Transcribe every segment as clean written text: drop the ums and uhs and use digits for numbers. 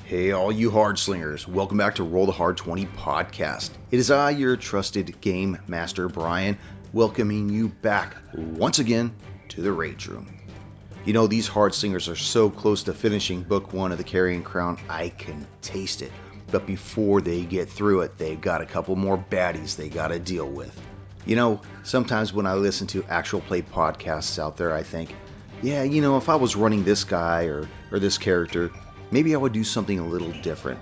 Hey, all you Hard Slingers, welcome back to Roll the Hard 20 podcast. It is I, your trusted game master, Brian, welcoming you back once again to the Rage Room. You know, these Hard Slingers are so close to finishing book 1 of the Carrion Crown, I can taste it. But before they get through it, they've got a couple more baddies they gotta deal with. You know, sometimes when I listen to actual play podcasts out there, I think, yeah, you know, if I was running this guy or this character, maybe I would do something a little different.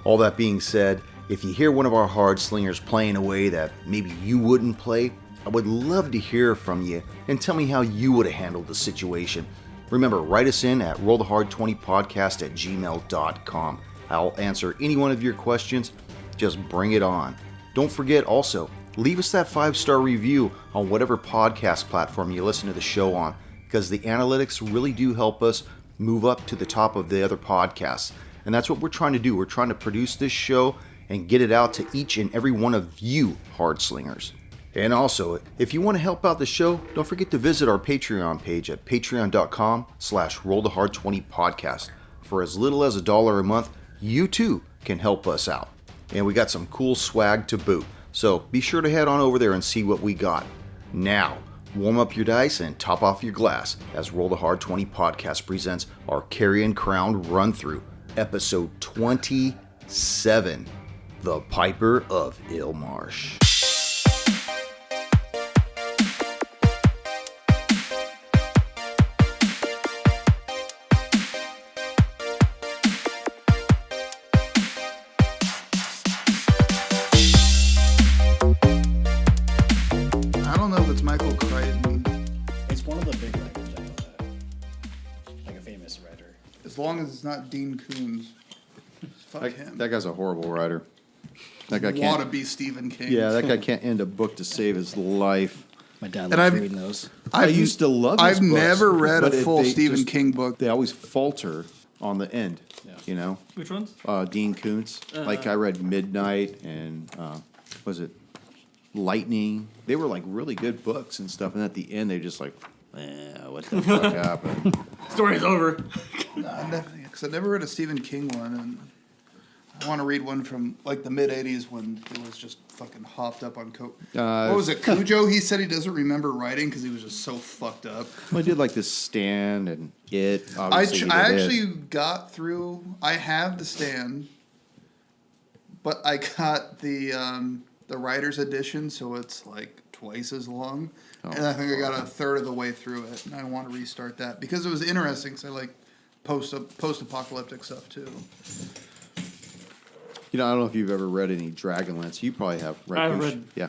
All that being said, if you hear one of our Hard Slingers playing a way that maybe you wouldn't play, I would love to hear from you and tell me how you would have handled the situation. Remember, write us in at rollthehard20podcast@gmail.com. I'll answer any one of your questions. Just bring it on. Don't forget also, leave us that 5-star review on whatever podcast platform you listen to the show on, because the analytics really do help us move up to the top of the other podcasts. And that's what we're trying to do. We're trying to produce this show and get it out to each and every one of you Hard Slingers. And also, if you want to help out the show, don't forget to visit our Patreon page at patreon.com/rollthehard20podcast. For as little as $1 a month, you too can help us out. And we got some cool swag to boot. So be sure to head on over there and see what we got. Now, warm up your dice and top off your glass as Roll the Hard 20 podcast presents our Carrion Crown run-through, episode 27, The Piper of Illmarsh. As long as it's not Dean Koontz. Fuck him. That guy's a horrible writer. That guy can't. Wanna be Stephen King. Yeah, that guy can't end a book to save his life. My dad loves reading those. I used to love his I've books, never read a full they Stephen just- King book. They always falter on the end, you know? Which ones? Dean Koontz. Like I read Midnight and, was it Lightning? They were like really good books and stuff. And at the end, they're just like, what the fuck happened? Story's over. Because I never read a Stephen King one, and I want to read one from like the mid '80s when he was just fucking hopped up on coke. What was it, Cujo? He said he doesn't remember writing because he was just so fucked up. Well, I did like this Stand and It. I actually got through. I have the Stand, but I got the writer's edition, so it's like twice as long. And I think I got a third of the way through it, and I want to restart that because it was interesting. Because I like post-apocalyptic stuff too. You know, I don't know if you've ever read any Dragonlance. You probably have. Right? I've read. Yeah.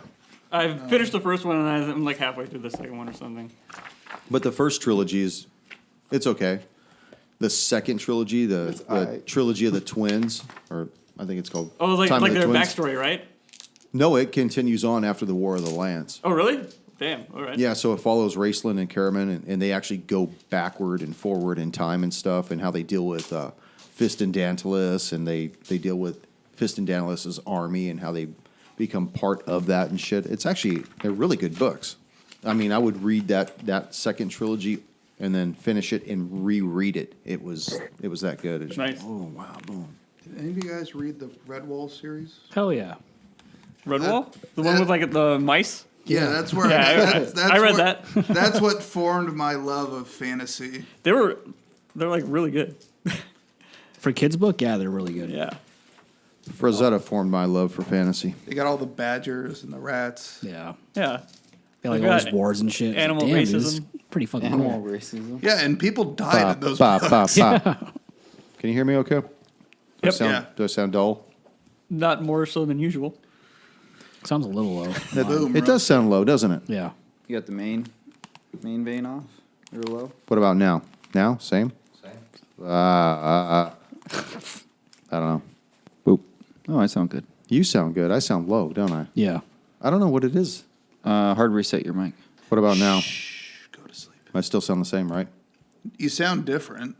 I've finished the first one, and I'm like halfway through the second one or something. But the first trilogy it's okay. The second trilogy, the trilogy of the twins, or I think it's called. Oh, like Time of the their Twins. backstory, right? No, it continues on after the War of the Lance. Oh, really? Damn. All right. Yeah, so it follows Raceland and Carrion, and they actually go backward and forward in time and stuff, and how they deal with Fist and Dantalus, and they deal with Fist and Dantalus's army, and how they become part of that and shit. They're really good books. I mean, I would read that second trilogy and then finish it and reread it. It was that good. It's Nice. Oh wow, boom. Did any of you guys read the Redwall series? Hell yeah. Redwall? The one with like the mice? Yeah, that's where I read that. That's what formed my love of fantasy. They're like really good. For kids' book, yeah, they're really good. Yeah. Frazetta formed my love for fantasy. They got all the badgers and the rats. Yeah. Yeah. They like They all got these wars and shit. animal Damn, dude, this is racism. pretty fucking Animal cool. racism. Yeah, and people died in those Bop, books. bop, bop. Can you hear me okay? Yep. Do I sound dull? Not more so than usual. Sounds a little low. Boom, It does sound low, doesn't it? Yeah. You got the main vein off? Real low? What about now? Now? Same? I don't know. Boop. Oh, I sound good. You sound good. I sound low, don't I? Yeah. I don't know what it is. Hard reset your mic. What about now? Go to sleep. I still sound the same, right? You sound different,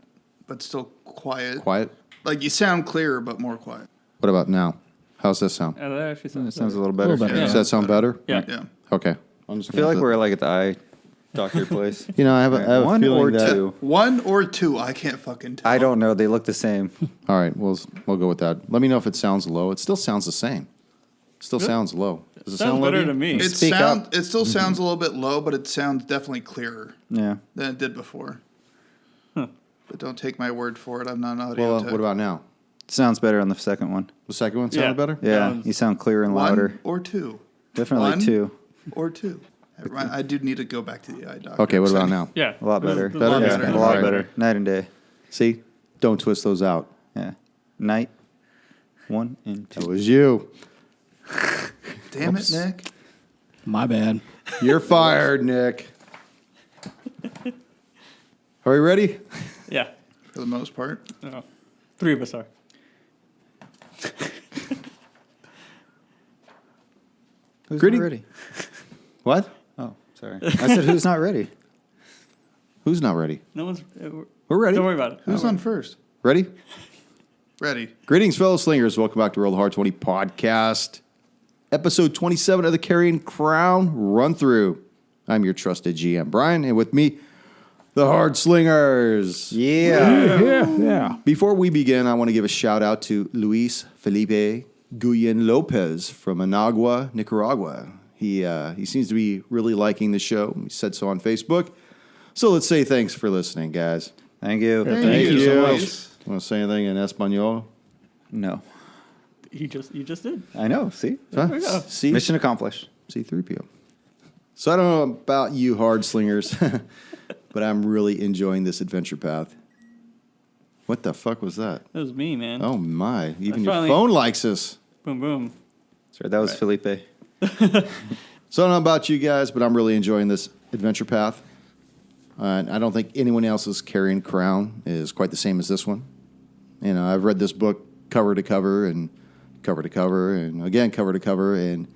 but still quiet. Quiet? Like you sound clearer, but more quiet. What about now? How's this sound? Yeah, that actually That sounds sounds a better. little better. A little better. Does that sound better? Yeah. Yeah. Okay. I'm just I feel like gonna- we're like at the Doctor place. You know, I have a One feeling or that. two. 1 or 2, I can't fucking tell. I don't know. They look the same. All right, we'll go with that. Let me know if it sounds low. It still sounds the same. Still sounds low. Does it Sounds sound low? better you? to me. It Speak up. It still sounds a little bit low, but it sounds definitely clearer Yeah. than it did before. But don't take my word for it. I'm not an audio Well, tech. what about now? Sounds better on the second one. The second one sounded better? Yeah. Sounds- You sound clearer and 1 louder. or 2? Definitely 1 two. or 2. I do need to go back to the eye doctor. Okay, what about now? Yeah. A lot better. Better? Yeah, better. a lot Alright. better. Night and day. See? Don't twist those out. Yeah. Night. 1 and That 2. was you. Damn it, Nick. My bad. You're fired, Nick. Are we ready? Yeah. For the most part. No. 3 of us are. Who's Gritty. not ready? What? Oh, sorry. I said who's not ready? Who's not ready? No one's. We're ready. Don't worry about it. Who's on first? Ready? Ready. Greetings, fellow slingers. Welcome back to Roll the Hard 20 podcast, episode 27 of the Carrion Crown Run Through. I'm your trusted GM, Brian, and with me, the Hard Slingers. Yeah. Before we begin, I want to give a shout out to Luis Felipe Guyen Lopez from Managua, Nicaragua. He seems to be really liking the show. He said so on Facebook. So let's say thanks for listening, guys. Thank you. Thank you so much. Want to say anything in Espanol? No. You just did. I know. See? Huh? we go. See? Mission accomplished. C3PO. So I don't know about you hard slingers, but I'm really enjoying this adventure path. What the fuck was that? That was me, man. Oh my, even your finally- phone likes us. Boom, boom. Sorry, that was Felipe. So I don't know about you guys, but I'm really enjoying this adventure path. And I don't think anyone else's Carrion Crown is quite the same as this one. You know, I've read this book cover to cover and again cover to cover, and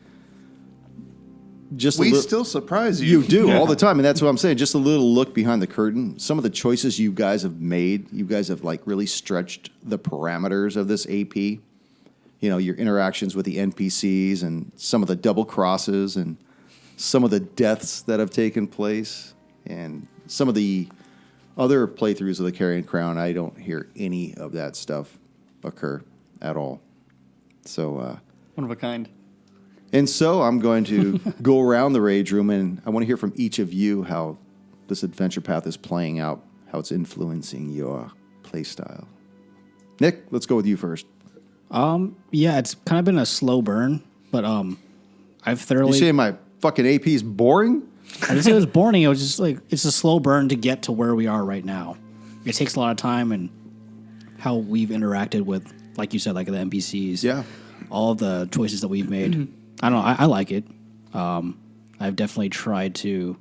just We still surprise you. You do all the time, and that's what I'm saying. Just a little look behind the curtain. Some of the choices you guys have made, you guys have like really stretched the parameters of this AP. You know, your interactions with the NPCs and some of the double crosses and some of the deaths that have taken place and some of the other playthroughs of the Carrion Crown. I don't hear any of that stuff occur at all. So, One of a kind. and so I'm going to go around the rage room, and I want to hear from each of you how this adventure path is playing out, how it's influencing your play style. Nick, let's go with you first. Yeah, it's kind of been a slow burn, but I've thoroughly. You say my fucking AP is boring? I didn't say it was boring. It was just like it's a slow burn to get to where we are right now. It takes a lot of time, and how we've interacted with, like you said, like the NPCs. Yeah. All of the choices that we've made. I don't know. I like it. I've definitely tried to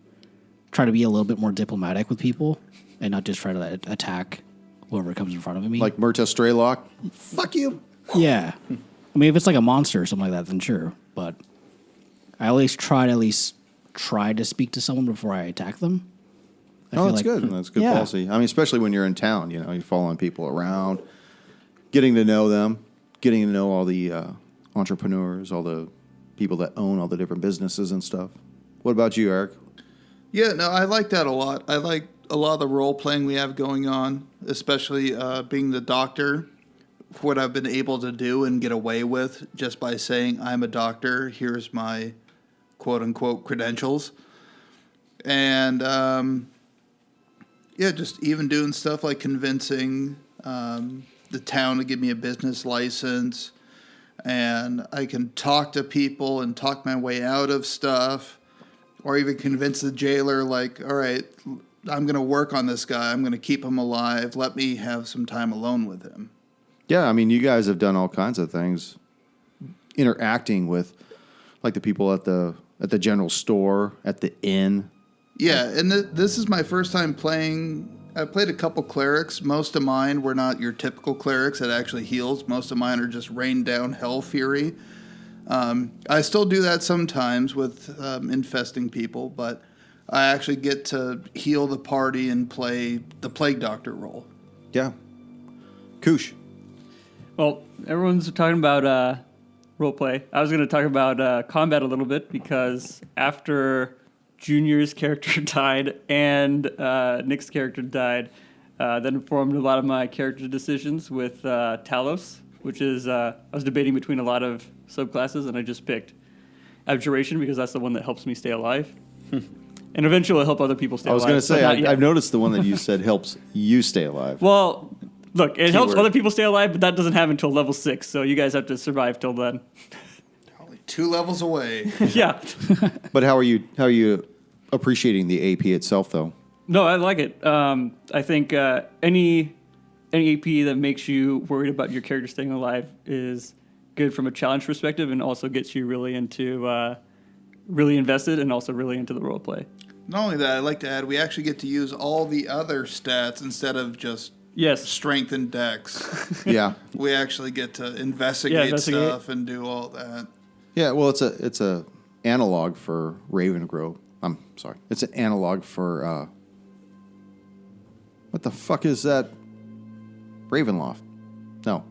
be a little bit more diplomatic with people and not just try to attack whoever comes in front of me. Like Murta Straylock? Fuck you. Yeah. I mean, if it's like a monster or something like that, then sure. But I at least try to speak to someone before I attack them. I Oh, feel that's good. That's good Yeah. policy. I mean, especially when you're in town, you know, you're following people around, getting to know them, getting to know all the entrepreneurs, all the people that own all the different businesses and stuff. What about you, Eric? Yeah, no, I like that a lot. I like a lot of the role playing we have going on, especially being the doctor. What I've been able to do and get away with just by saying I'm a doctor. Here's my quote unquote credentials, and yeah, just even doing stuff like convincing the town to give me a business license, and I can talk to people and talk my way out of stuff. Or even convince the jailer, like, all right, I'm going to work on this guy. I'm going to keep him alive. Let me have some time alone with him. Yeah, I mean, you guys have done all kinds of things, interacting with, like the people at the general store, at the inn. Yeah, and this is my first time playing. I played a couple clerics. Most of mine were not your typical clerics that actually heals. Most of mine are just rain down hell fury. I still do that sometimes with infesting people, but I actually get to heal the party and play the Plague Doctor role. Yeah. Koosh. Well, everyone's talking about roleplay. I was going to talk about combat a little bit because after Junior's character died and Nick's character died, that informed a lot of my character decisions with Talos, which is I was debating between a lot of subclasses, and I just picked Abjuration because that's the one that helps me stay alive. And eventually it'll help other people stay alive. I was going to say, but not yet. I've noticed the one that you said helps you stay alive. Well, look, it helps Keyword. other people stay alive, but that doesn't happen until level 6, so you guys have to survive till then. Only 2 levels away. Yeah. But how are you appreciating the AP itself, though? No, I like it. I think any AP that makes you worried about your character staying alive is good from a challenge perspective, and also gets you really into, really invested, and also really into the role play. Not only that, I'd like to add, we actually get to use all the other stats instead of just Yes. strength and dex. Yeah. We actually get to investigate investigate. stuff and do all that. Yeah, well, it's a analog for Ravengrove. I'm sorry. It's an analog for, what the fuck is that? Ravenloft. No.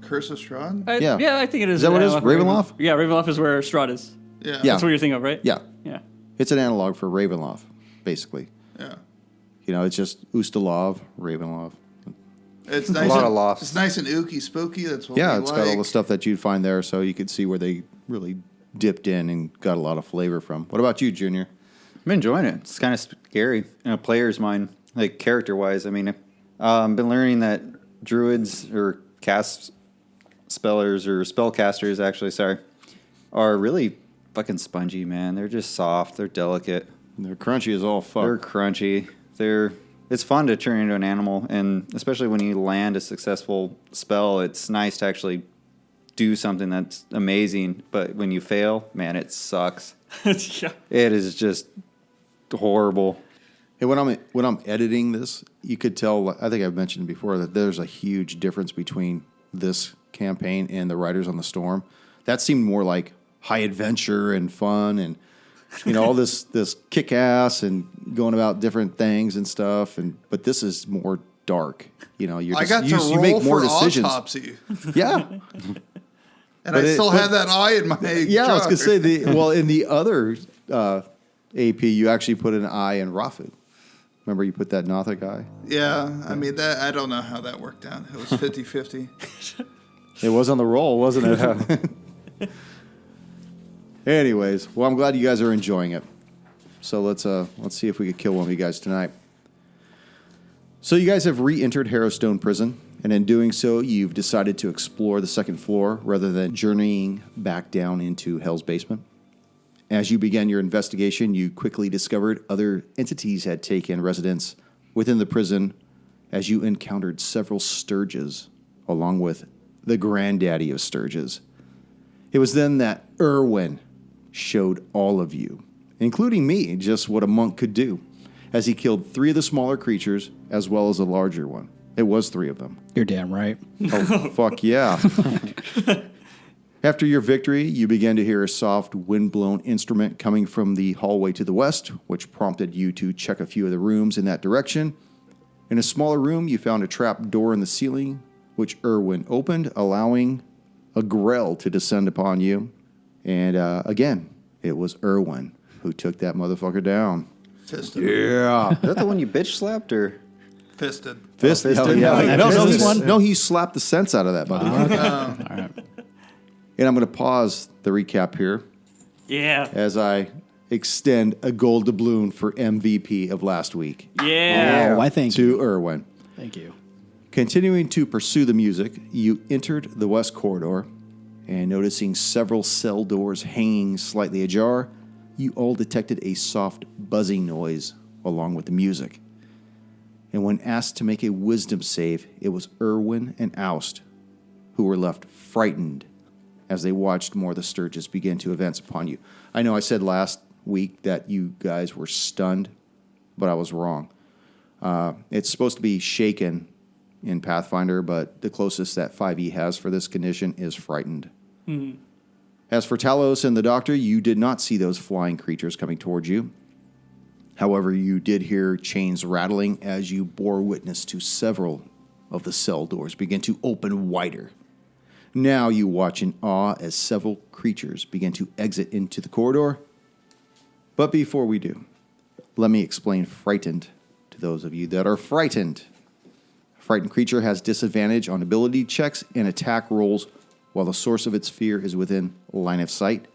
Curse of Strahd? Yeah. I think it is. Is that what it is? an analog for Ravenloft? Yeah, Ravenloft is where Strahd is. Yeah. Yeah. That's what you're thinking of, right? Yeah. Yeah. It's an analog for Ravenloft, basically. Yeah. You know, it's just Ustalov, Ravenloft. It's nice. lot and, of lofts. It's nice and ooky spooky. That's what Yeah, we it's like. got all the stuff that you'd find there, so you could see where they really dipped in and got a lot of flavor from. What about you, Junior? I'm enjoying it. It's kind of scary in a player's mind, like character-wise. I mean, I've been learning that druids or spellcasters, actually, are really fucking spongy, man. They're just soft. They're delicate. They're crunchy as all fuck. They're crunchy. It's fun to turn into an animal, and especially when you land a successful spell, it's nice to actually do something that's amazing. But when you fail, man, it sucks. Yeah. It is just horrible. Hey, when I'm editing this, you could tell. I think I've mentioned before that there's a huge difference between this campaign and the Riders on the Storm. That seemed more like high adventure and fun, and all this kick ass and going about different things and stuff. But this is more dark. You're I just, got to you roll make more for decisions. autopsy. Yeah. And I still have that eye in my Yeah, I was going to jar. say, in the other AP, you actually put an eye in Rafu. Remember you put that Nothic eye? Yeah, I mean, I don't know how that worked out. It was 50-50. It was on the roll, wasn't it? Anyways, well, I'm glad you guys are enjoying it. So let's see if we could kill one of you guys tonight. So you guys have re-entered Harrowstone Prison, and in doing so, you've decided to explore the second floor rather than journeying back down into Hell's basement. As you began your investigation, you quickly discovered other entities had taken residence within the prison as you encountered several Sturges, along with the granddaddy of Sturges. It was then that Irwin showed all of you, including me, just what a monk could do, as he killed 3 of the smaller creatures as well as a larger one. It was 3 of them. You're damn right. Oh, fuck yeah. After your victory, you began to hear a soft, wind-blown instrument coming from the hallway to the west, which prompted you to check a few of the rooms in that direction. In a smaller room, you found a trap door in the ceiling, which Irwin opened, allowing a grell to descend upon you. And again, it was Irwin who took that motherfucker down. Fisted. Yeah. Is that the one you bitch slapped, or? Fisted. Fist. Fisted? Oh, yeah. I don't know this one. No, he slapped the sense out of that motherfucker. All right. And I'm going to pause the recap here Yeah. as I extend a gold doubloon for MVP of last week Yeah. Oh, why thank you. to Irwin. Thank you. Continuing to pursue the music, you entered the west corridor, and noticing several cell doors hanging slightly ajar, you all detected a soft buzzing noise along with the music. And when asked to make a wisdom save, it was Irwin and Oust who were left frightened as they watched more of the Sturges begin to advance upon you. I know I said last week that you guys were stunned, but I was wrong. It's supposed to be shaken in Pathfinder, but the closest that 5e has for this condition is frightened. Mm-hmm. As for Talos and the Doctor, you did not see those flying creatures coming towards you. However, you did hear chains rattling as you bore witness to several of the cell doors begin to open wider. Now you watch in awe as several creatures begin to exit into the corridor. But before we do, Let me explain frightened to those of you that are frightened. A frightened creature has disadvantage on ability checks and attack rolls while the source of its fear is within line of sight.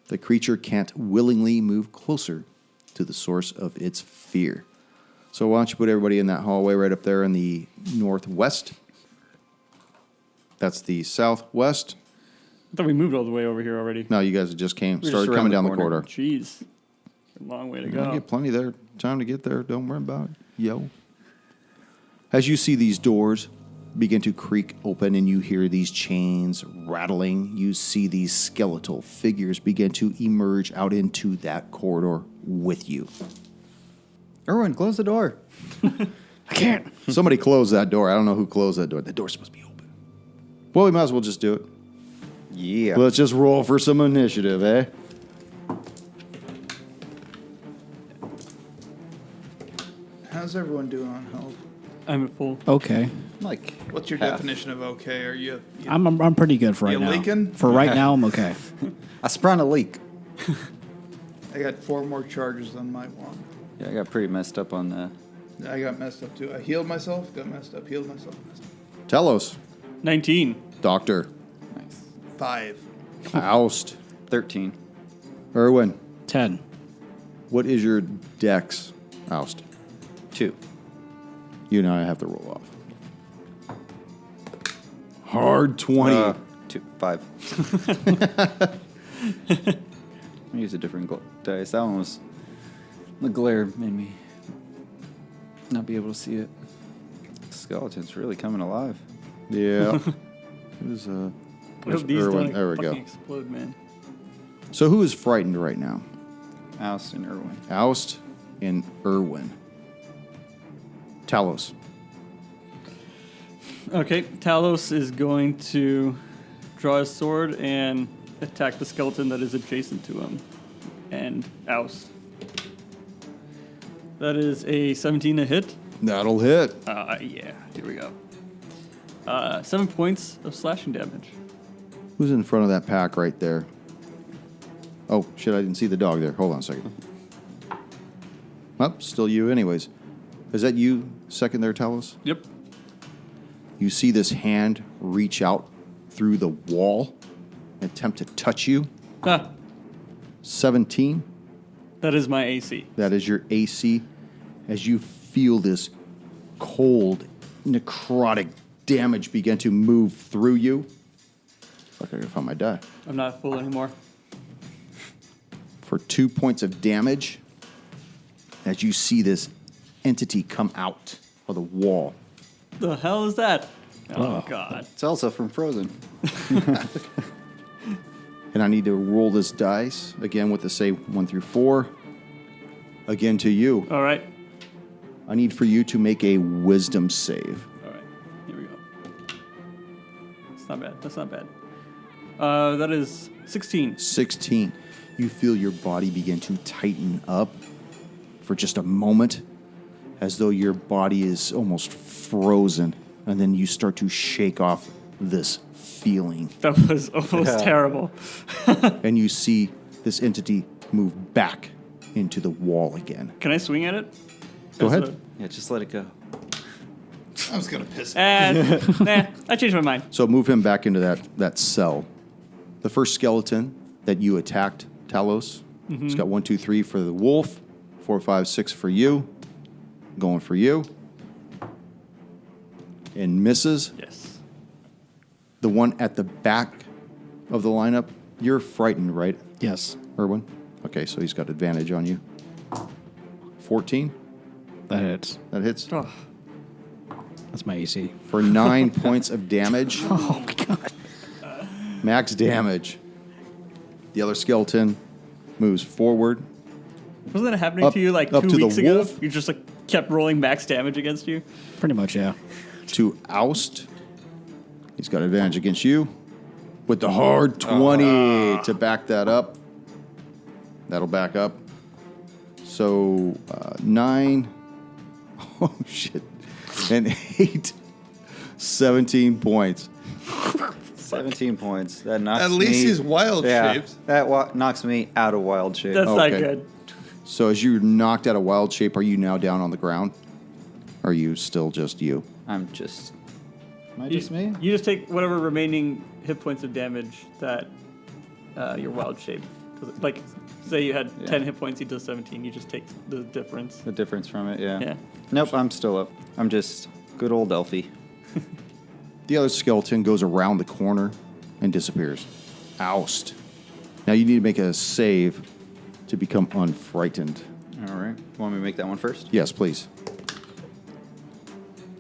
The creature can't willingly move closer to the source of its fear. So why don't you put everybody in that hallway right up there in the northwest? That's the southwest. I thought we moved all the way over here already. No, you guys just We're just started around coming the down the corner. corridor. Jeez. A long way to You'll go. get plenty there. Time to get there. Don't worry about it. Yo. As you see these doors begin to creak open and you hear these chains rattling, you see these skeletal figures begin to emerge out into that corridor with you. Erwin, close the door. I can't. Somebody closed that door. I don't know who closed that door. The door's supposed to be open. Well, we might as well just do it. Yeah. Let's just roll for some initiative, eh? How's everyone doing on health? I'm at full. Okay. Like, What's your half. definition of okay? Are you I'm pretty good for right You now. leaking? For right now, I'm okay. I sprung a leak. I got 4 more charges than my one. Yeah, I got pretty messed up on the. I got messed up too. I healed myself, got messed up, healed myself. Messed up. Telos. 19. Doctor. Nice. 5. Oust. 13. Erwin. 10. What is your dex? Oust. 2. You and I have to roll off. Hard 20. 2. 5. I use a different dice. That one was. The glare made me not be able to see it. The skeleton's really coming alive. Yeah. It was, I where's hope these Erwin? don't There we fucking go. explode, man. So who is frightened right now? Oust and Erwin. Oust and Erwin. Talos. Okay, Talos is going to draw his sword and attack the skeleton that is adjacent to him. And oust. That is a 17 to hit. That'll hit. Yeah, here we go. 7 points of slashing damage. Who's in front of that pack right there? Oh, shit, I didn't see the dog there. Hold on a second. Oh, still you anyways. Is that you second there, Talos? Yep. You see this hand reach out through the wall and attempt to touch you. Ah, 17. that is my AC. That is your AC. As you feel this cold, necrotic damage begin to move through you. Fuck, I gotta find my die. I'm not full anymore. For 2 points of damage, as you see this entity come out of the wall. The hell is that? Oh, God. It's also from Frozen. And I need to roll this dice again with the save 1 through 4. Again to you. All right. I need for you to make a wisdom save. All right. Here we go. It's not bad. That's not bad. That is 16. 16. You feel your body begin to tighten up for just a moment, as though your body is almost frozen, and then you start to shake off this feeling. That was almost terrible. And you see this entity move back into the wall again. Can I swing at it? Go As ahead. Yeah, just let it go. I was gonna piss. Nah, I changed my mind. So move him back into that cell. The first skeleton that you attacked, Talos, it's got 1, 2, 3 for the wolf, 4, 5, 6 for you. Going for you. And misses. Yes. The one at the back of the lineup, you're frightened, right, Yes. Erwin? Okay, so he's got advantage on you. 14. That hits. That hits. Oh, That's my AC. For 9 points of damage. Oh, my God. Max damage. The other skeleton moves forward. wasn't that happening Up- to you like up 2 to the weeks ago? wolf? You just like kept rolling max damage against you? Pretty much, yeah. To Oust. He's got advantage against you. With the hard 20 to back that up. That'll back up. So 9. Oh, shit. And 8. 17 points. 17 points. That knocks At me. least he's wild yeah, shaped. That knocks me out of wild shape. That's not Okay. good. So as you're knocked out of wild shape, are you now down on the ground? Or are you still just you? I'm just. Am I You, just me? you just take whatever remaining hit points of damage that your wild shape. Like, say you had 10 hit points, he does 17. You just take the difference. The difference from it, yeah. Yeah. Nope, I'm still up. I'm just good old Elfie. The other skeleton goes around the corner and disappears. Oust. Now you need to make a save to become unfrightened. All right. Want me to make that one first? Yes, please.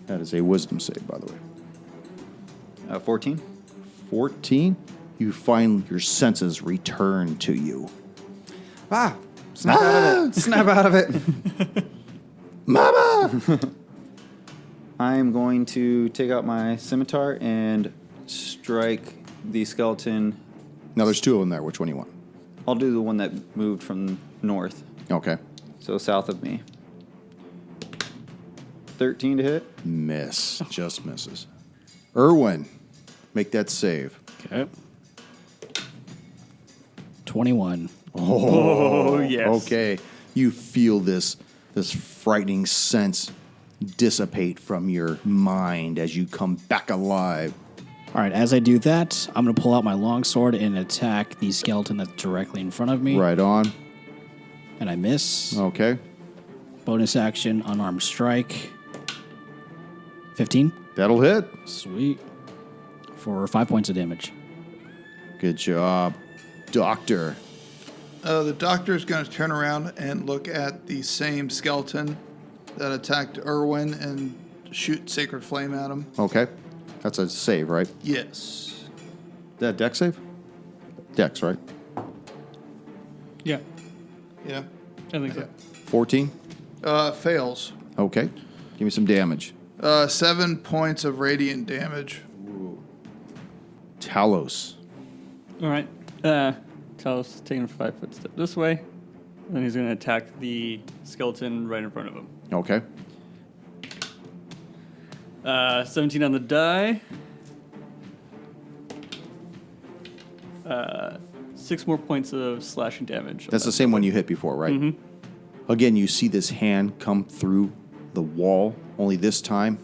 That is a wisdom save, by the way. 14. 14. You find your senses return to you. Ah! Snap out of it. Snap out of it. Mama! I'm going to take out my scimitar and strike the skeleton. Now there's two of them there. Which one do you want? I'll do the one that moved from north, Okay. so south of me. 13 to hit. Miss. Just misses. Irwin, make that save. Okay. 21. Oh, yes. Okay. You feel this frightening sense dissipate from your mind as you come back alive. All right, as I do that, I'm going to pull out my longsword and attack the skeleton that's directly in front of me. Right on. And I miss. Okay. Bonus action, unarmed strike. 15. That'll hit. Sweet. For 5 points of damage. Good job. Doctor. The doctor's going to turn around and look at the same skeleton that attacked Irwin and shoot Sacred Flame at him. Okay. That's a save, right? Yes. That dex save? Dex, right? Yeah, Yeah. I think so. 14? Fails. Okay. Give me some damage. 7 points of radiant damage. Talos. All right. Talos taking a 5 foot step this way. And then he's going to attack the skeleton right in front of him. Okay. 17 on the die. 6 more points of slashing damage. That's the same one you hit before, right? Mm-hmm. Again, you see this hand come through the wall, only this time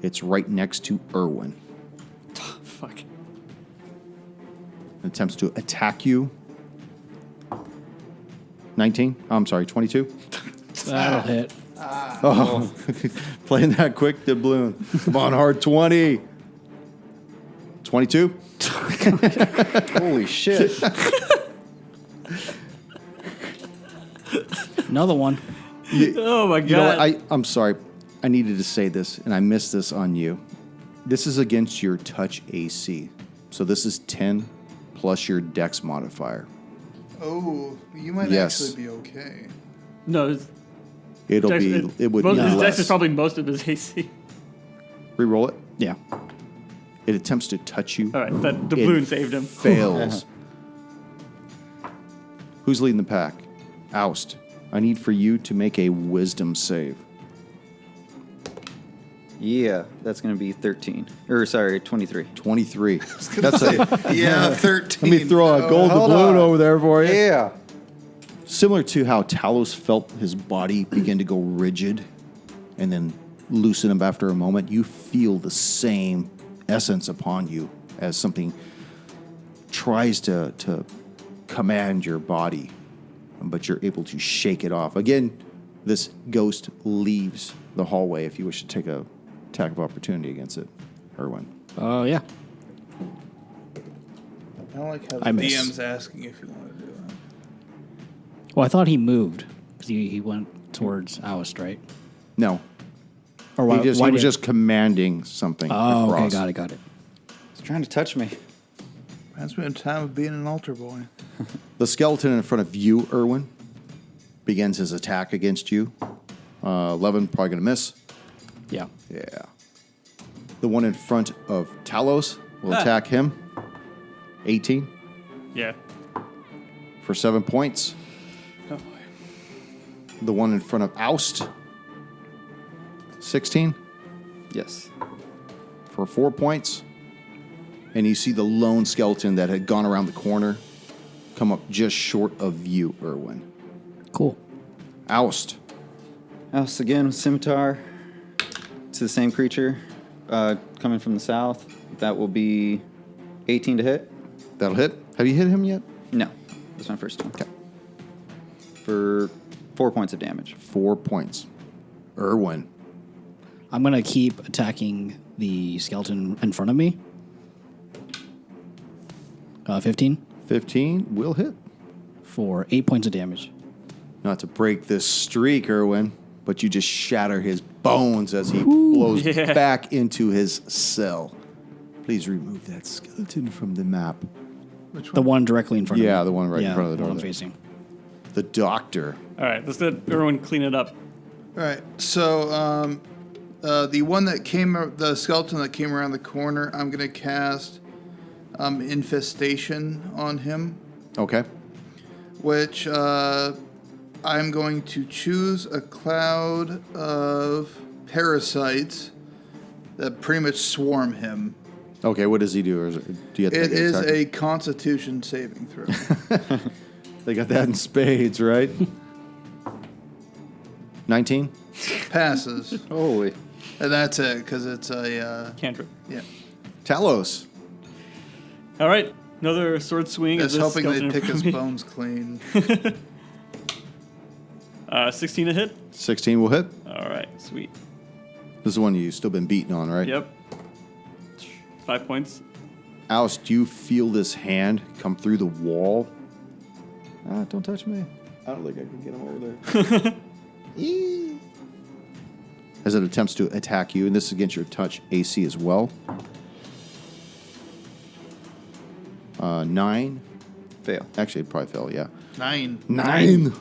it's right next to Irwin. Fuck. Attempts to attack you. 19? I'm sorry, 22? That'll hit. Oh, playing that quick doubloon. Come on, hard 20. 22? Holy shit. Another one. Oh my god. You know what? I'm sorry. I needed to say this, and I missed this on you. This is against your touch AC. So this is 10 plus your dex modifier. Oh, you might Yes. actually be okay. No, his It would dex be his less. dex is probably most of his AC. Reroll it. Yeah. It attempts to touch you. All right, that It doubloon saved him. Fails. Who's leading the pack? Oust. I need for you to make a wisdom save. Yeah, that's going to be 13. Or, sorry, 23. 23. That's a. Yeah, 13. Let me throw a gold hold doubloon on. over there for you. Yeah. Similar to how Talos felt his body begin to go rigid and then loosen up after a moment, you feel the same essence upon you as something tries to command your body, but you're able to shake it off. Again, this ghost leaves the hallway if you wish to take a attack of opportunity against it. Irwin. Oh, yeah. I don't like how I the miss. DM's asking if you want to do that. Well, I thought he moved because he went towards Oust, right? No. Or why, He was did- just commanding something Oh, across. okay, got it. He's trying to touch me. Reminds me of the time of being an altar boy. The skeleton in front of you, Irwin, begins his attack against you. 11, probably going to miss. Yeah. Yeah. The one in front of Talos will attack him. 18 Yeah. for 7 points. Oh boy. The one in front of Oust. 16 Yes. for 4 points. And you see the lone skeleton that had gone around the corner come up just short of you, Irwin. Cool. Oust. House again, scimitar. To the same creature, coming from the south. That will be 18 to hit. That'll hit. Have you hit him yet? No, that's my first time. Okay. For 4 points of damage. 4 points. Irwin. I'm going to keep attacking the skeleton in front of me. 15 15 will hit. for 8 points of damage. Not to break this streak, Irwin, but you just shatter his bones as he blows Yeah. back into his cell. Please remove that skeleton from the map. Which The one? one directly in front of me. Yeah, the one right in front of the door one I'm there. facing. The doctor. All right, let's let everyone clean it up. All right. So the one that the skeleton that came around the corner, I'm gonna cast infestation on him, Okay. which I'm going to choose a cloud of parasites that pretty much swarm him. Okay, what does he do? Or is it, do you have to It make an is attack? a Constitution saving throw. They got that in spades, right? 19? Passes, Holy. and that's it because it's a Cantrip. yeah. Talos. All right, another sword swing. Just at this hoping they skeleton in pick front his of me. bones clean. 16 to hit. 16 will hit. All right, sweet. This is the one you've still been beaten on, right? Yep. 5 points. Alice, do you feel this hand come through the wall? Don't touch me. I don't think I can get him over there. As it attempts to attack you, and this is against your touch AC as well. 9. Fail. Actually, it'd probably fail, yeah. 9. 9.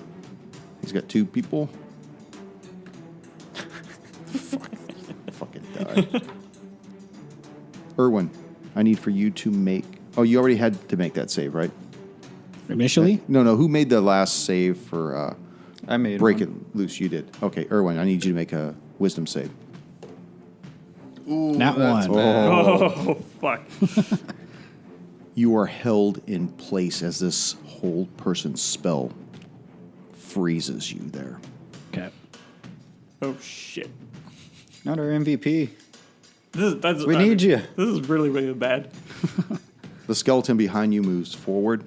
He's got 2 people. Fucking die. Irwin, I need for you to make... Oh, you already had to make that save, right? Initially, No. Who made the last save for I made Break one. It Loose? You did. Okay, Irwin, I need you to make a wisdom save. Ooh, Nat that's one. bad. Oh, fuck. You are held in place as this whole person's spell freezes you there. okay. Oh, shit. Not our MVP. We I need mean, you. This is really, really bad. The skeleton behind you moves forward,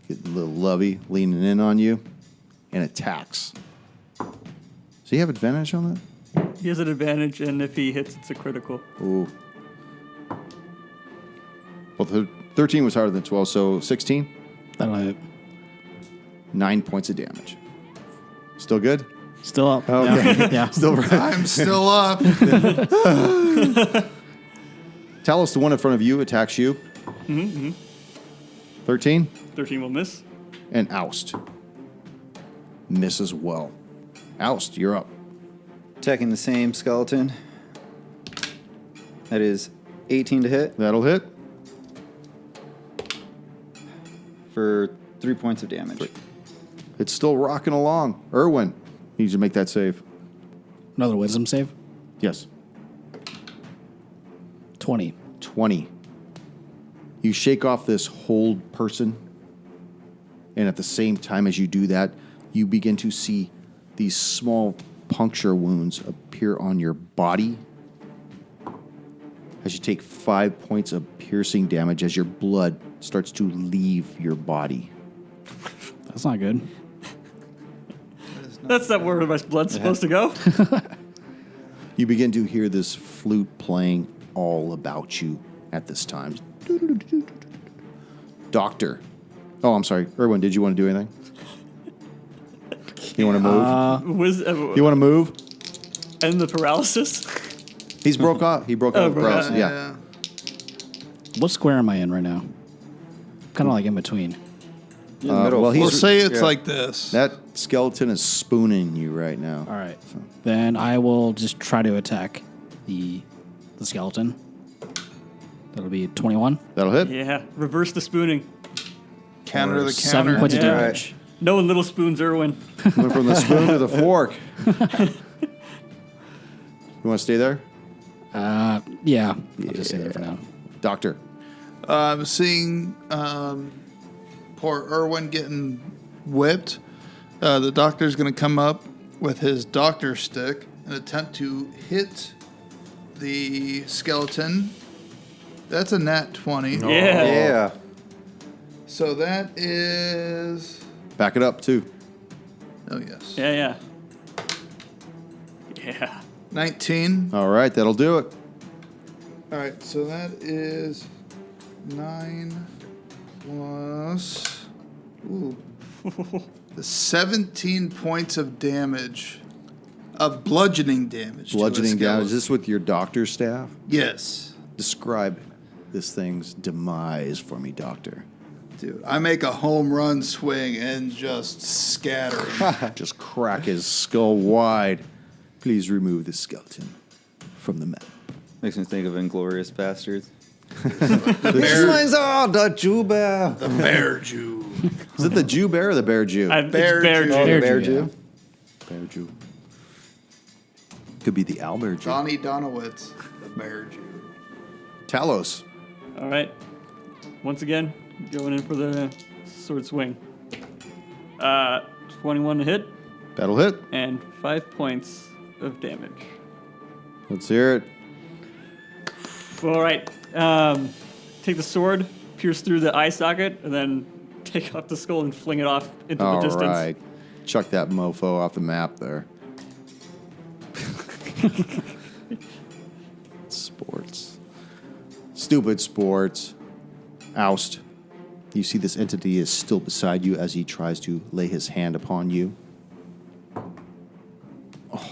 getting a little lovey, leaning in on you, and attacks. So you have advantage on that? He has an advantage, and if he hits, it's a critical. Ooh. Well, 13 was harder than 12, so 16? That'll hit. 9 points of damage. Still good? Still up. Okay. Yeah. yeah. Still right. I'm still up. Talos, the one in front of you, attacks you. 13? 13 will miss. And Oust. Miss as well. Oust, you're up. Attacking the same skeleton. That is 18 to hit That'll hit. for 3 points of damage. It's still rocking along. Irwin, you need to make that save. Another wisdom save. Yes. 20. 20. You shake off this hold person, and at the same time as you do that, you begin to see these small puncture wounds appear on your body as you take 5 points of piercing damage as your blood starts to leave your body. That's not good. That's not where my blood's supposed to go. You begin to hear this flute playing all about you at this time. Doctor. Oh, I'm sorry. Irwin, did you want to do anything? You want to move? You want to move? And the paralysis. He's broke off. He broke out of paralysis. Yeah. Yeah. What square am I in right now? Kind of like in between. In the middle. well, he's- We'll say it's Yeah. like this. That skeleton is spooning you right now. All right. Then I will just try to attack the skeleton. That'll be 21. That'll hit. Yeah, reverse the spooning. Counter the 7 counter. points of Yeah. damage. No little spoons, Irwin. Went from the spoon to the fork. You want to stay there? Yeah. I'll just stay there for now. Doctor. Seeing poor Irwin getting whipped, The doctor's going to come up with his doctor stick and attempt to hit the skeleton. That's a nat 20. Yeah. Yeah. So that is... Back it up, too. Oh, yes. Yeah. 19. All right, that'll do it. All right, so that is 9 plus... Ooh. 17 points of damage. Of bludgeoning damage. Bludgeoning to a damage. Is skeleton. this with your doctor's staff? Yes. Describe this thing's demise for me, Doctor. Dude, I make a home run swing and just scatter him. Just crack his skull wide. Please remove the skeleton from the map. Makes me think of Inglorious Bastards. The Juba. bear Jew. Is it the Jew bear or the bear Jew? It's Bear Bear Jew. Jew. Bear Bear Jew. Bear Jew. Could be the Albert Jew. Donnie Donowitz, the bear Jew. Talos. All right. Once again, going in for the sword swing. 21 to hit That'll hit. and 5 points of damage. Let's hear it. All right. Take the sword, pierce through the eye socket, and then take off the skull and fling it off into the All distance. right. Chuck that mofo off the map there. Sports. Stupid sports. Oust. You see this entity is still beside you as he tries to lay his hand upon you. Oh,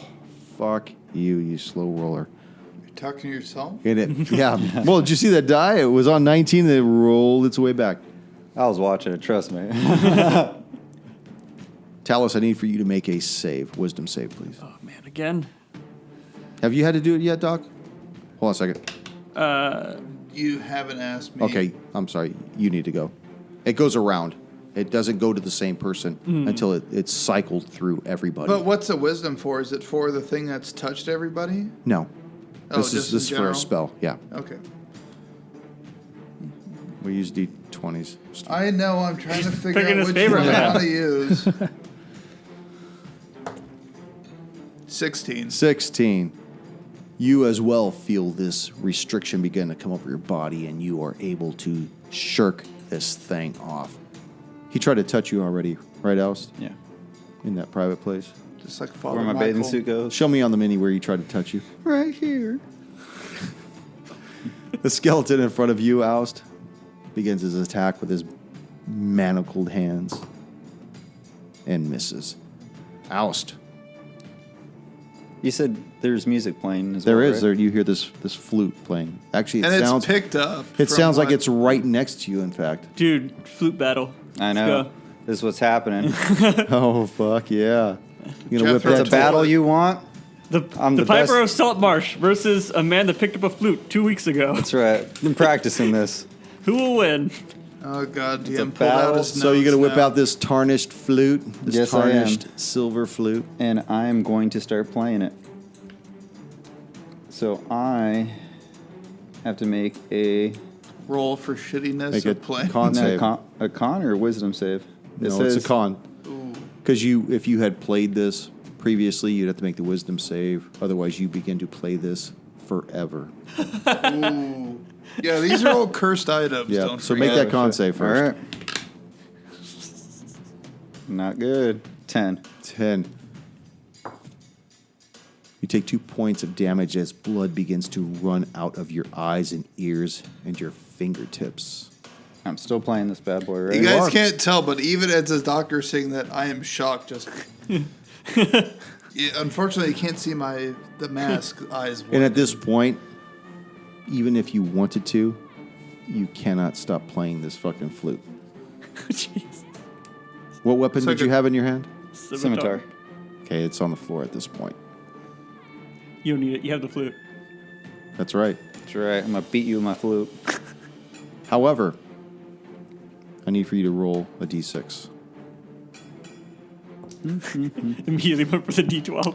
fuck you slow roller. You're talking to yourself? And it, yeah. Well, did you see that die? It was on 19 and it rolled its way back. I was watching it, trust me. Talos, I need for you to make a save. Wisdom save, please. Oh, man, again? Have you had to do it yet, Doc? Hold on a second. You haven't asked me. Okay, I'm sorry. You need to go. It goes around. It doesn't go to the same person until it's cycled through everybody. But what's the wisdom for? Is it for the thing that's touched everybody? No. Oh, This just is in for a general? spell. Yeah. Okay. We use D20s. I know, I'm trying to figure picking out his which favorite one I now. want to use. 16. 16. You as well feel this restriction begin to come over your body, and you are able to shirk this thing off. He tried to touch you already, right, Oust? Yeah. In that private place. Just like Father Where my Michael. bathing suit goes. Show me on the mini where he tried to touch you. Right here. The skeleton in front of you, Oust, begins his attack with his manacled hands and misses. Oust. You said there's music playing as There well, is. right? There you hear this flute playing. Actually, And it sounds it's picked up. it from sounds like what- it's right next to you. In fact. Dude, flute battle. I Let's know. go. This is what's happening. Oh fuck yeah! You gonna Jeff, whip it's that? It's a battle you want? I'm The the Piper best. of Saltmarsh versus a man that picked up a flute 2 weeks ago. That's right. Been practicing this. Who will win? Oh, God, a DM pulled out battle. his So you're gonna notes whip now. out this tarnished flute, this Yes, I am. tarnished silver flute. And I'm going to start playing it. So I have to make a roll for shittiness Make of a play. con save. a con or a wisdom save. No, it's a con. Because if you had played this previously, you'd have to make the wisdom save. Otherwise, you begin to play this forever. Ooh. Yeah, these are all cursed items. Yeah. Don't So forget. make that con save All first. right. Not good. 10. 10. You take 2 points of damage as blood begins to run out of your eyes and ears and your fingertips. I'm still playing this bad boy, right? You guys can't tell, but even as the doctor saying that, I am shocked. Just unfortunately, you can't see the mask eyes. And at this point, even if you wanted to, you cannot stop playing this fucking flute. Jeez. What weapon It's did like you a- have in your hand? Scimitar. Okay, it's on the floor at this point. You don't need it. You have the flute. That's right. That's right. I'm going to beat you with my flute. However, I need for you to roll a d6. Immediately went for the D12.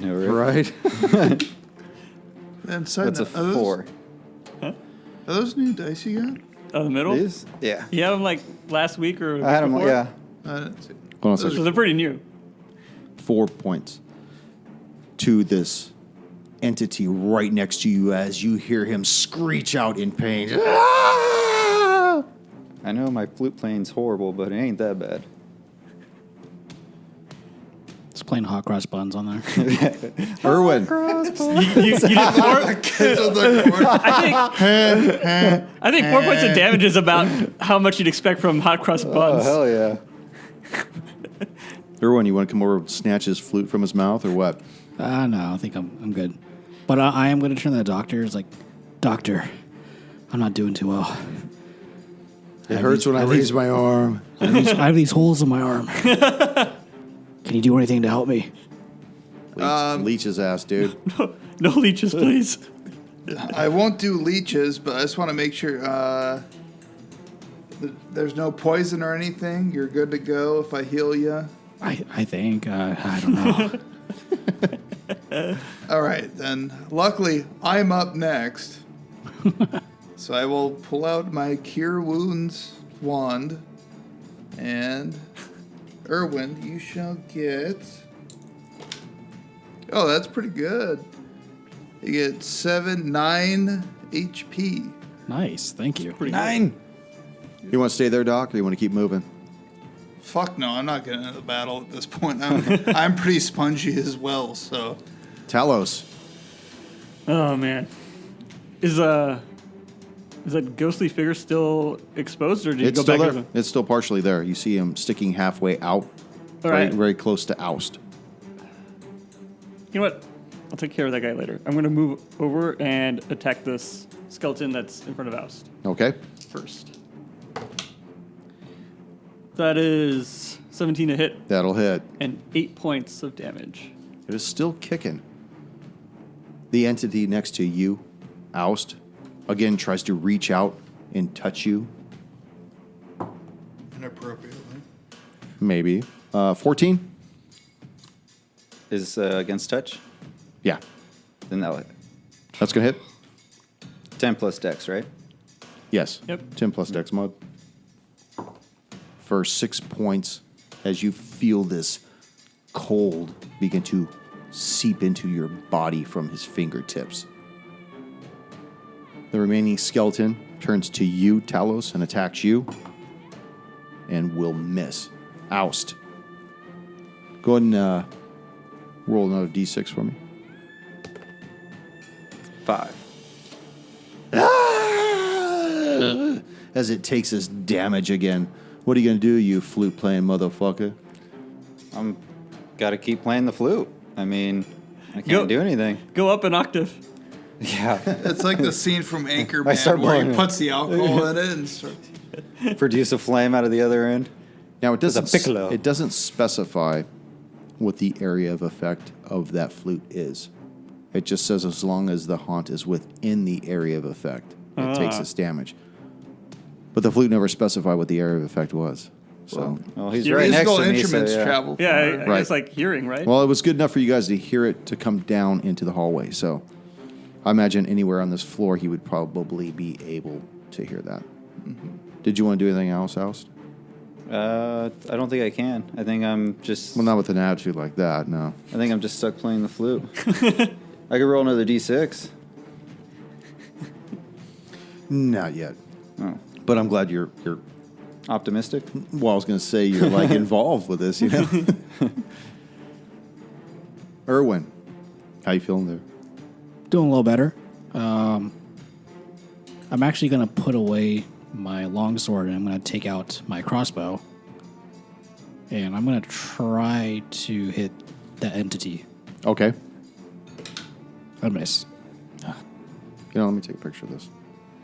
No, right? Right? And side That's a note, are those- 4. Are those new dice you got? Oh, the middle? These? Yeah. You had them like last week or I had them, before? yeah. I didn't see. Hold on a So second. they're pretty new. 4 points to this entity right next to you as you hear him screech out in pain. Ah! I know my flute playing's horrible, but it ain't that bad. It's plain hot cross buns on there. Erwin. You did 4. I think 4 points of damage is about how much you'd expect from hot cross buns. Oh, hell yeah. Erwin, you want to come over and snatch his flute from his mouth or what? No, I think I'm good. But I am going to turn to the doctor. It's like, doctor, I'm not doing too well. It hurts when I raise my arm. I have these holes in my arm. Can you do anything to help me? Leech his ass, dude. No leeches, please. I won't do leeches, but I just want to make sure there's no poison or anything. You're good to go if I heal you. I think. I don't know. All right, then. Luckily, I'm up next. So I will pull out my Cure Wounds wand. And, Erwin, you shall get... Oh, that's pretty good. You get 9 HP. Nice. Thank you. 9. You want to stay there, Doc, or you want to keep moving? Fuck no, I'm not getting into the battle at this point. I'm pretty spongy as well, so... Talos. Oh man, is that ghostly figure still exposed, or did It's you go still back? there. It's still partially there. You see him sticking halfway out, All right. very close to Oust. You know what? I'll take care of that guy later. I'm going to move over and attack this skeleton that's in front of Oust Okay. first. That is 17 to hit That'll hit. and 8 points of damage. It is still kicking. The entity next to you, Oust, again tries to reach out and touch you. Inappropriately. Maybe. 14? Is against touch? Yeah. Then that'll hit. That's going to hit? 10 plus dex, right? Yes. Yep. 10 plus dex mod. For 6 points, as you feel this cold begin to seep into your body from his fingertips. The remaining skeleton turns to you, Talos, and attacks you. And will miss. Oust. Go ahead and roll another d6 for me. 5. As it takes this damage again. What are you going to do, you flute-playing motherfucker? I'm got to keep playing the flute. I mean, I Go- can't do anything. Go up an octave. Yeah. It's like the scene from I Anchorman start where he blowing it. puts the alcohol in it and starts... Produce a flame out of the other end. Now, it It's a doesn't, piccolo. it doesn't specify what the area of effect of that flute is. It just says as long as the haunt is within the area of effect, it takes its damage. But the flute never specified what the area of effect was. So, Well, he's Your right next Musical to me, so instruments yeah. travel Yeah, I far. Right. guess like hearing, right? well, it was good enough for you guys to hear it to come down into the hallway. So, I imagine anywhere on this floor, he would probably be able to hear that. Did you want to do anything else, Oust? I don't think I can. I think I'm just. Well, not with an attitude like that, no. I think I'm just stuck playing the flute. I could roll another d6. Not yet. Oh, But I'm glad you're optimistic. well, I was going to say you're like involved with this, you know. Erwin, how you feeling there? Doing a little better. I'm actually going to put away my longsword and I'm going to take out my crossbow. And I'm going to try to hit that entity. Okay. I miss. You know, let me take a picture of this.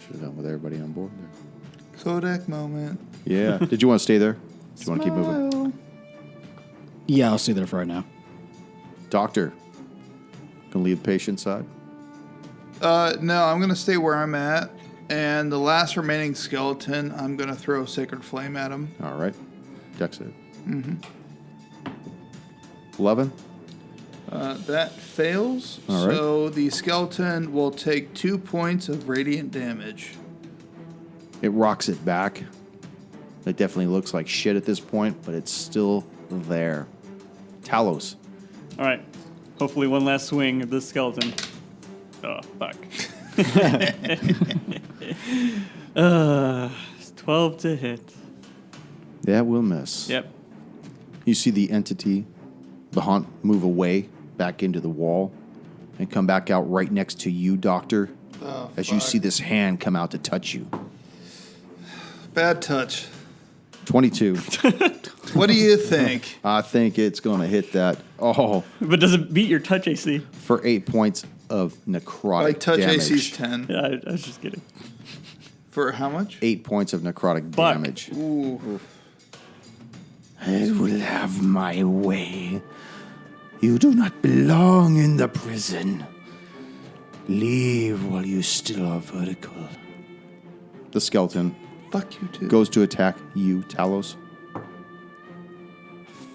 Should have done with everybody on board there. Kodak moment. Yeah. Did you want to stay there? Do you want to keep moving? Yeah, I'll stay there for right now. Doctor, gonna leave the patient side? No, I'm going to stay where I'm at. And the last remaining skeleton, I'm going to throw Sacred Flame at him. All right. Dex it. 11? That fails. All right. So the skeleton will take 2 points of radiant damage. It rocks it back. It definitely looks like shit at this point, but it's still there. Talos, All right. Hopefully one last swing of this skeleton. Oh, fuck. 12 to hit. That will miss. Yep. You see the entity, the haunt, move away back into the wall and come back out right next to you, Doctor, as you see this hand come out to touch you. Bad touch. 22. What do you think? I think it's going to hit that. Oh, But does it beat your touch AC? for 8 points of necrotic My touch damage. AC's 10. Yeah, I was just kidding. For how much? 8 points of necrotic Fuck. damage. Ooh. I will have my way. You do not belong in the prison. Leave while you still are vertical. The skeleton Fuck you too. goes to attack you, Talos.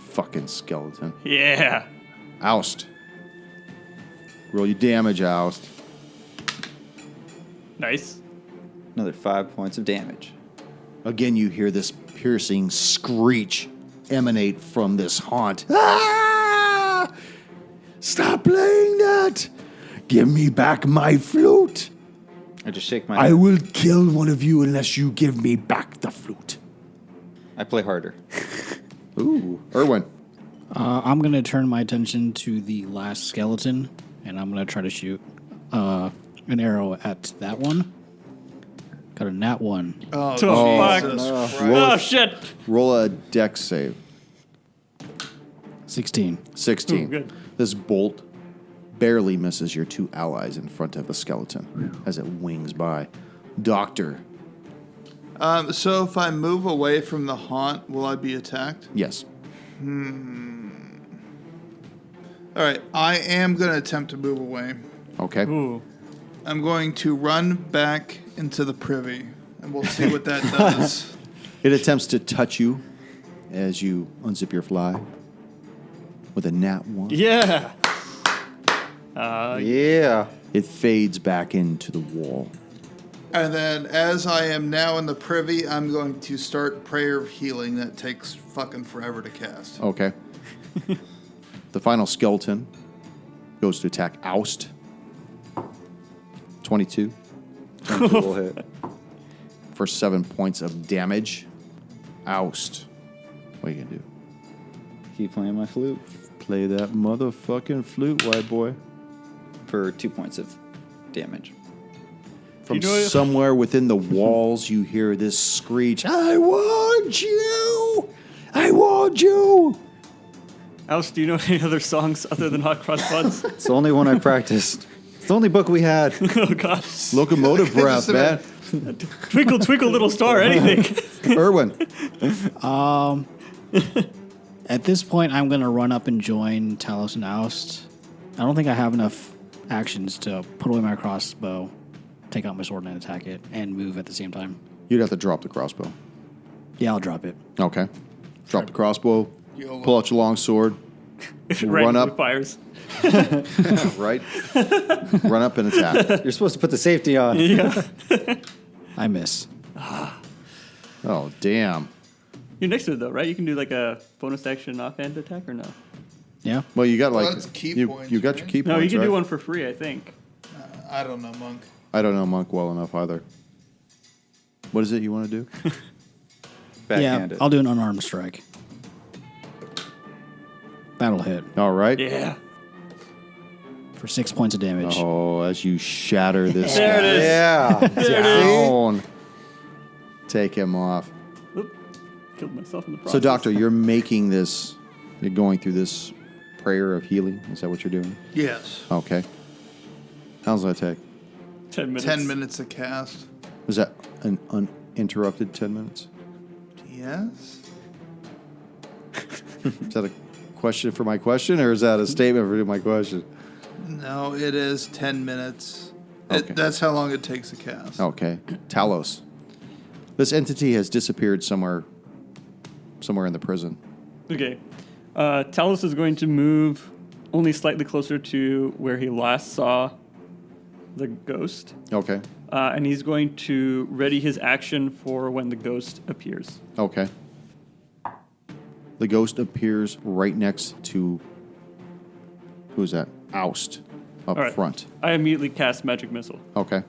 Fucking skeleton. Yeah. Oust. Roll your damage, Oust. Nice. Another 5 points of damage. Again, you hear this piercing screech emanate from this haunt. Ah! Stop playing that! Give me back my flute! I just shake my I head. will kill one of you unless you give me back the flute. I play harder. Ooh. Erwin. I'm going to turn my attention to the last skeleton, and I'm going to try to shoot an arrow at that one. Got a nat 1. Oh, fuck. Jesus Christ. Oh, shit. Roll a dex save. 16. 16. Ooh, good. This bolt barely misses your two allies in front of the skeleton as it wings by. Doctor. So if I move away from the haunt, will I be attacked? Yes. All right. I am going to attempt to move away. Okay. Ooh. I'm going to run back into the privy, and we'll see what that does. It attempts to touch you as you unzip your fly with a nat 1. Yeah. Yeah. It fades back into the wall. And then, as I am now in the privy, I'm going to start Prayer of Healing. That takes fucking forever to cast. Okay. The final skeleton goes to attack Oust. 22 Will hit. for 7 points of damage. Oust. What are you going to do? Keep playing my flute Play that motherfucking flute, white boy. for 2 points of damage. From You know what- somewhere within the walls, you hear this screech. I want you! I want you! Alice, do you know any other songs other than Hot Cross Buns? It's the only one I practiced. It's the only book we had. Oh, God. Locomotive breath, man. Twinkle, twinkle, little star, anything. Erwin. At this point, I'm going to run up and join Talos and Oust. I don't think I have enough actions to put away my crossbow, take out my sword and attack it, and move at the same time. You'd have to drop the crossbow. Yeah, I'll drop it. Okay. Drop the crossbow. YOLO. Pull out your long sword. Run Randomly up. fires. Right? Run up and attack. You're supposed to put the safety on. Yeah. I miss. Oh, damn. You're next to it, though, right? You can do like a bonus action offhand attack or no? Yeah? Well, you got Well, like that's key you, points, you got right? your key No, points, you can right? do one for free, I think. I don't know, Monk. I don't know Monk well enough either. What is it you want to do? Backhanded. Yeah, I'll do an unarmed strike. That'll hit All right. Yeah. for 6 points of damage. Oh, as you shatter this There it is. Yeah. down. Take him off. Oop. Killed myself in the process. So, Doctor, you're making this, you're going through this prayer of healing. Is that what you're doing? Yes. Okay. How long does that take? 10 minutes. 10 minutes to cast. Was that an uninterrupted 10 minutes? Yes. Is that a question for my question, or is that a statement for my question? No, it is 10 minutes. Okay. That's how long it takes to cast. Okay. Talos. This entity has disappeared somewhere in the prison. Okay. Talos is going to move only slightly closer to where he last saw the ghost. Okay. And he's going to ready his action for when the ghost appears. Who's that? Oust up All right. front. I immediately cast Magic Missile. Okay.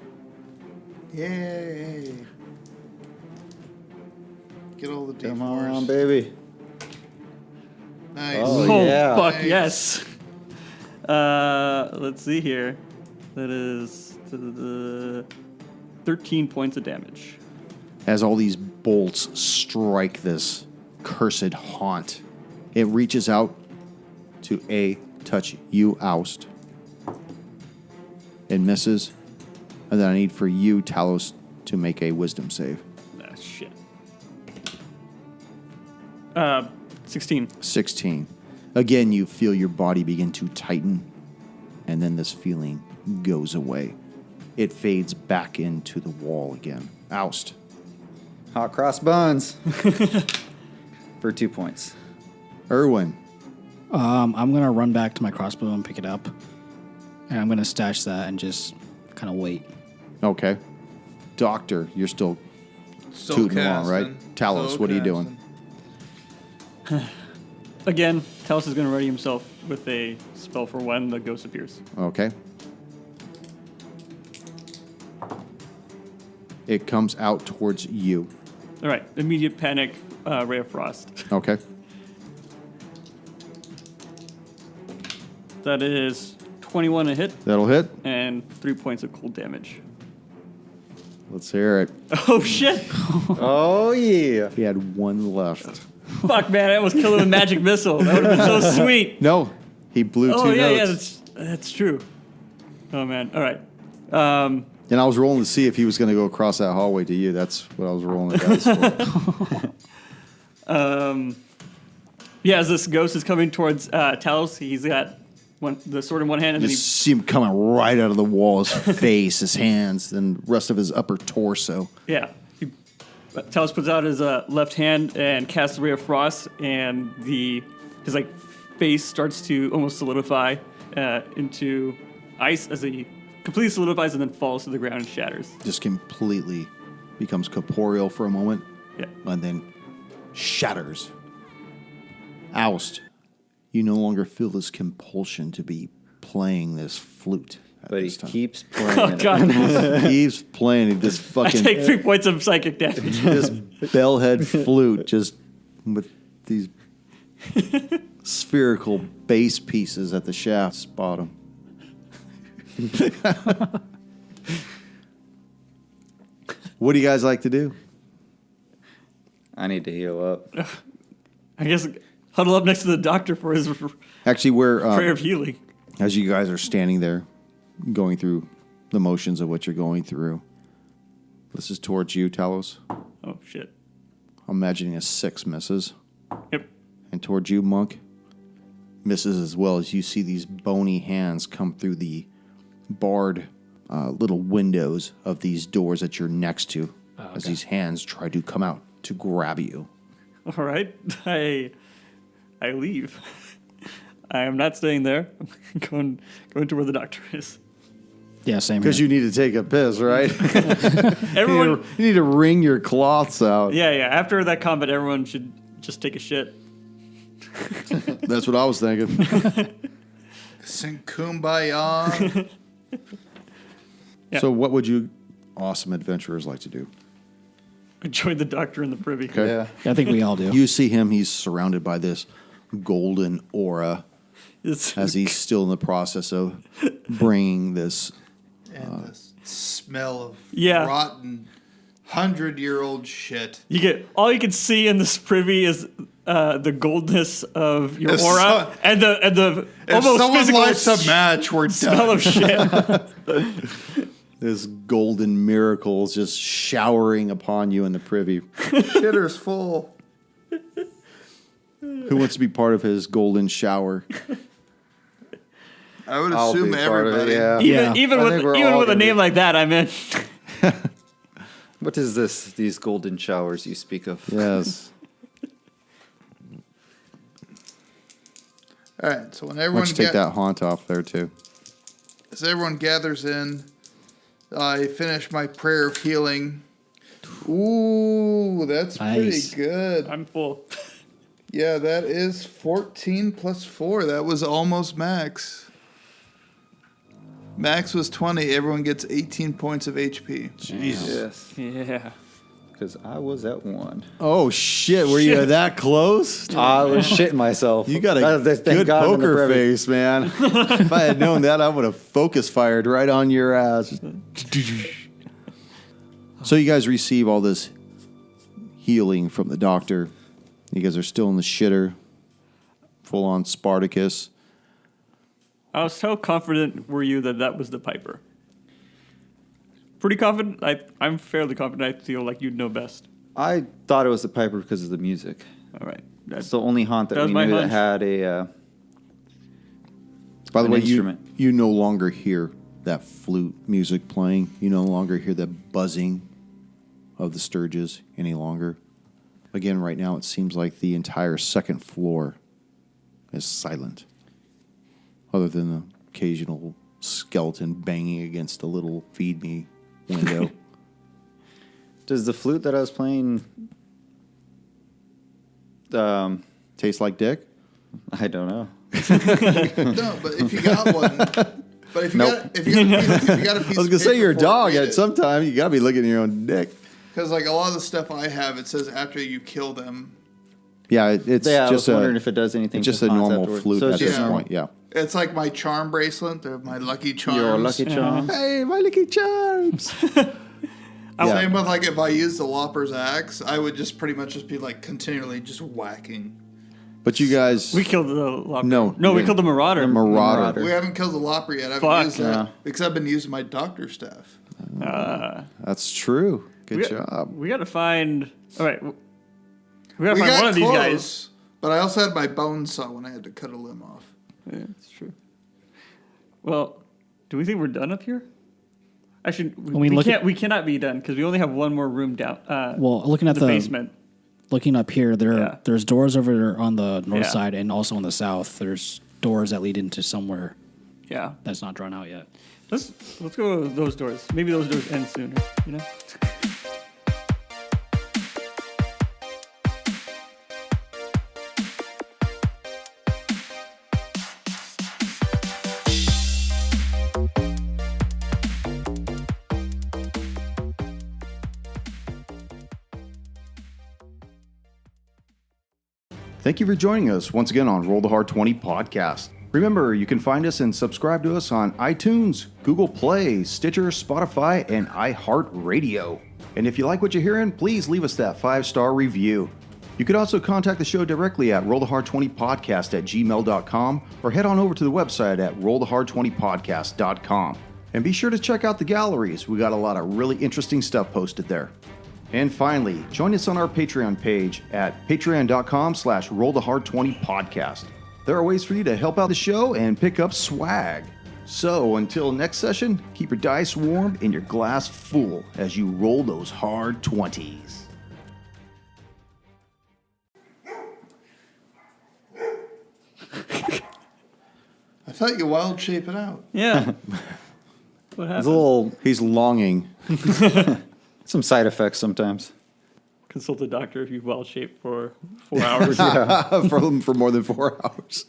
Yay! Get all the D4s. Come on, baby. Nice. Oh, Oh, yeah. fuck Nice. yes. Let's see here. That is 13 points of damage. As all these bolts strike this cursed haunt, it reaches out to touch you, Oust. It misses. And then I need for you, Talos, to make a wisdom save. Ah, shit. 16. 16. Again, you feel your body begin to tighten, and then this feeling goes away. It fades back into the wall again. Oust. Hot cross buns. For 2 points. Irwin. I'm gonna run back to my crossbow and pick it up, and I'm gonna stash that and just kind of wait. Okay. Doctor, you're still Still tooting along, right? casting. Talos, Still what are you doing? casting. Again, Talos is going to ready himself with a spell for when the ghost appears. Okay. It comes out towards you. All right. Immediate panic, Ray of Frost. Okay. That is 21 a hit That'll hit. and 3 points of cold damage. Let's hear it. Oh, shit. Oh, yeah. He had one left. Fuck, man. I almost killed him with Magic Missile. That would have been so sweet. No, he blew Oh, two yeah, notes. that's true. Oh, man. All right. And I was rolling to see if he was going to go across that hallway to you. That's what I was rolling the dice for. Yeah, as this ghost is coming towards Talos, he's got the sword in one hand, and You then see him coming right out of the wall, his face, his hands, and the rest of his upper torso. Talos puts out his left hand and casts the Ray of Frost, and his face starts to almost solidify into ice as he completely solidifies and then falls to the ground and shatters. Just completely becomes corporeal for a moment, Yeah. and then shatters. Oust, you no longer feel this compulsion to be playing this flute at But he this time. keeps playing Oh, it. God. He keeps playing this I fucking take 3 points of psychic damage. this bellhead flute just with these spherical bass pieces at the shaft's bottom. What do you guys like to do? I need to heal up. I guess huddle up next to the doctor for his Actually, we're prayer of healing. as you guys are standing there, going through the motions of what you're going through. This is towards you, Talos. Oh, shit. I'm imagining a 6 misses. Yep. And towards you, Monk, misses as well as you see these bony hands come through the barred little windows of these doors that you're next to as these hands try to come out to grab you. All right. I leave. I am not staying there. I'm going to where the doctor is. Yeah, same. Because Here. you need to take a piss, right? Everyone. you need to wring your cloths out. Yeah. After that combat, everyone should just take a shit. That's what I was thinking. Sing Kumbaya. Yeah. So what would you awesome adventurers like to do? I joined the doctor in the privy. Okay. Yeah. I think we all do. You see him, he's surrounded by this golden aura It's, as he's still in the process of bringing this. And the smell of Yeah. rotten 100-year-old shit. all you can see in this privy is the goldness of your If aura so- and the If almost someone physical lights a match, we're smell done. of shit. This golden miracles just showering upon you in the privy. Shitter's full. Who wants to be part of his golden shower? I would I'll assume be part of it, everybody. yeah. Yeah. Even I with think we're all a gonna name be- like that, I'm in. What is this? These golden showers you speak of? Yes. All right, so when Why everyone don't you take that haunt off there too? as everyone gathers in, I finish my prayer of healing. Ooh, that's Nice. pretty good. I'm full. Yeah, that is 14 plus 4. That was almost max. Max was 20. Everyone gets 18 points of HP. Jesus. Yeah. Because I was at 1. Oh, shit. Were you that close? I was shitting myself. You got a Thank good God I'm in the poker brevi. face, man. If I had known that, I would have focus fired right on your ass. So you guys receive all this healing from the doctor. You guys are still in the shitter, full on Spartacus. I was so confident were you that was the Piper. Pretty confident. I'm fairly confident. I feel like you'd know best. I thought it was the Piper because of the music. All right. That's the only haunt that that was we my knew that hunch. had a... By the An way, instrument. you no longer hear that flute music playing. You no longer hear the buzzing of the Sturges any longer. Again, right now, it seems like the entire second floor is silent, other than the occasional skeleton banging against a little feed me window. Does the flute that I was playing... Taste like dick? I don't know. No, but if you got one, but if you Nope. got if you got a piece, I was gonna of say paper you're a for it, dog. read At it. some time, you gotta be looking at your own dick. Because like a lot of the stuff I have, it says after you kill them. Yeah, it's Yeah, I was just wondering if it does anything it's just to a haunts normal afterwards. flute So at it's this just normal. point. Yeah. It's like my charm bracelet. They're my lucky charms. Your lucky charm. Hey, my lucky charms. Same with like if I use the Lopper's axe, I would just pretty much just be like continually just whacking. But you guys, We killed the Lopper. No, No, we yeah. killed the Marauder. Marauder. We haven't killed the Lopper yet. I haven't Fuck. used that Yeah. because I've been using my doctor staff. That's true. Good we job. We got to find... All right. We got to We find got one of these close, guys. but I also had my bone saw when I had to cut a limb off. Yeah, that's true. Well, do we think we're done up here? Actually, we cannot be done because we only have one more room down. Well, looking at the the basement. looking up here, Yeah. there's doors over there on the north Yeah. side and also on the south. There's doors that lead into somewhere Yeah. that's not drawn out yet. Let's go with those doors. Maybe those doors end sooner. You know. Thank you for joining us once again on Roll the Hard 20 podcast. Remember, you can find us and subscribe to us on iTunes, Google Play, Stitcher, Spotify, and iHeart Radio. And if you like what you're hearing, please leave us that 5-star review. You could also contact the show directly at rollthehard20podcast@gmail.com or head on over to the website at rollthehard20podcast.com. And be sure to check out the galleries. We got a lot of really interesting stuff posted there. And finally, join us on our Patreon page at patreon.com/rollthehard20podcast. There are ways for you to help out the show and pick up swag. So until next session, keep your dice warm and your glass full as you roll those hard 20s. I thought you wild shape it out. Yeah. What It's happened? a little... He's longing. Some side effects sometimes. Consult a doctor if you've well shaped for 4 hours. for more than 4 hours.